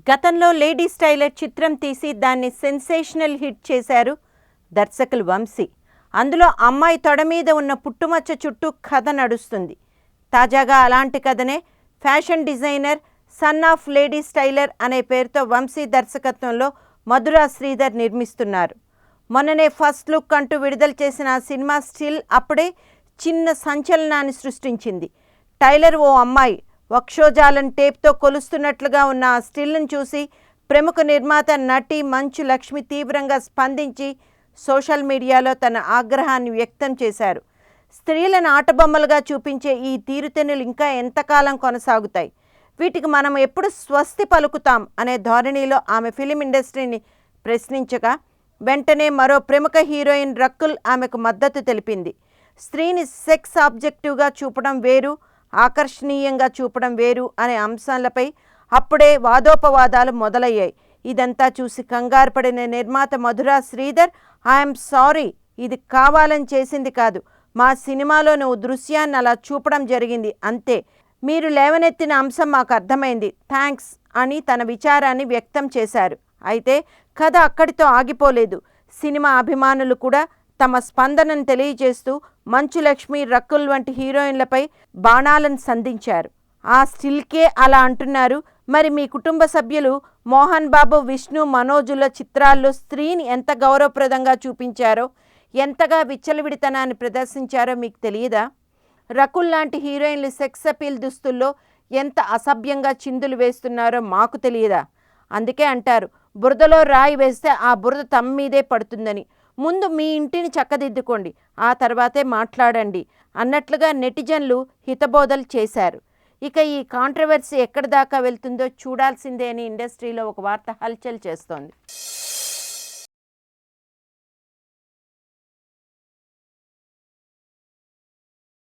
గతంలో lady styler చిత్రం తీసి దాన్ని సెన్సేషనల్ హిట్ చేశారు దర్శకులు వంశీ. అందులో అమ్మాయి తొడ మీద ఉన్న పుట్టుమచ్చ చుట్టూ కథ నడుస్తుంది. తాజాగా అలాంటి కథనే fashion designer son of lady styler అనే పేరుతో వంశీ దర్శకత్వంలో మధురా శ్రీధర్ నిర్మిస్తున్నారు. మొన్ననే ఫస్ట్ లుక్ అంటూ విడుదల చేసిన ఆ సినిమా స్టిల్ అప్పుడే చిన్న సంచలనాన్ని సృష్టించింది. టైలర్ ఓ అమ్మాయి వక్షోజాలం టేప్తో కొలుస్తున్నట్లుగా ఉన్న ఆ స్టిల్ను చూసి ప్రముఖ నిర్మాత నటి మంచు లక్ష్మి తీవ్రంగా స్పందించి సోషల్ మీడియాలో తన ఆగ్రహాన్ని వ్యక్తం చేశారు. స్త్రీలను ఆటబొమ్మలుగా చూపించే ఈ తీరుతెన్నులు ఇంకా ఎంతకాలం కొనసాగుతాయి? వీటికి మనం ఎప్పుడు స్వస్తి పలుకుతాం అనే ధోరణిలో ఆమె ఫిలిం ఇండస్ట్రీని ప్రశ్నించగా వెంటనే మరో ప్రముఖ హీరోయిన్ రకుల్ ఆమెకు మద్దతు తెలిపింది. స్త్రీని సెక్స్ ఆబ్జెక్టివ్గా చూపడం వేరు, ఆకర్షణీయంగా చూపడం వేరు అనే అంశాలపై అప్పుడే వాదోపవాదాలు మొదలయ్యాయి. ఇదంతా చూసి కంగారు పడిన నిర్మాత మధురా శ్రీధర్, ఐఎమ్ సారీ, ఇది కావాలని చేసింది కాదు, మా సినిమాలోని ఓ దృశ్యాన్ని అలా చూపడం జరిగింది అంతే, మీరు లేవనెత్తిన అంశం మాకు అర్థమైంది, థ్యాంక్స్ అని తన విచారాన్ని వ్యక్తం చేశారు. అయితే కథ అక్కడితో ఆగిపోలేదు. సినిమా అభిమానులు కూడా తమ స్పందనను తెలియజేస్తూ మంచు లక్ష్మి, రకుల్ వంటి హీరోయిన్లపై బాణాలను సంధించారు. ఆ స్టిల్కే అలా అంటున్నారు, మరి మీ కుటుంబ సభ్యులు మోహన్ బాబు, విష్ణు, మనోజుల చిత్రాల్లో స్త్రీని ఎంత గౌరవప్రదంగా చూపించారో, ఎంతగా విచ్చలవిడితనాన్ని ప్రదర్శించారో మీకు తెలియదా? రకుల్ లాంటి హీరోయిన్లు సెక్స్ అపీల్ దుస్తుల్లో ఎంత అసభ్యంగా చిందులు వేస్తున్నారో మాకు తెలియదా? అందుకే అంటారు, బురదలో రాయి వేస్తే ఆ బురద తమ మీదే పడుతుందని. ముందు మీ ఇంటిని చక్కదిద్దుకోండి, ఆ తర్వాతే మాట్లాడండి అన్నట్లుగా నెటిజన్లు హితబోధలు చేశారు. ఇక ఈ కాంట్రవర్సీ ఎక్కడి దాకా వెళ్తుందో చూడాల్సిందే అని ఇండస్ట్రీలో ఒక వార్త హల్చల్ చేస్తోంది.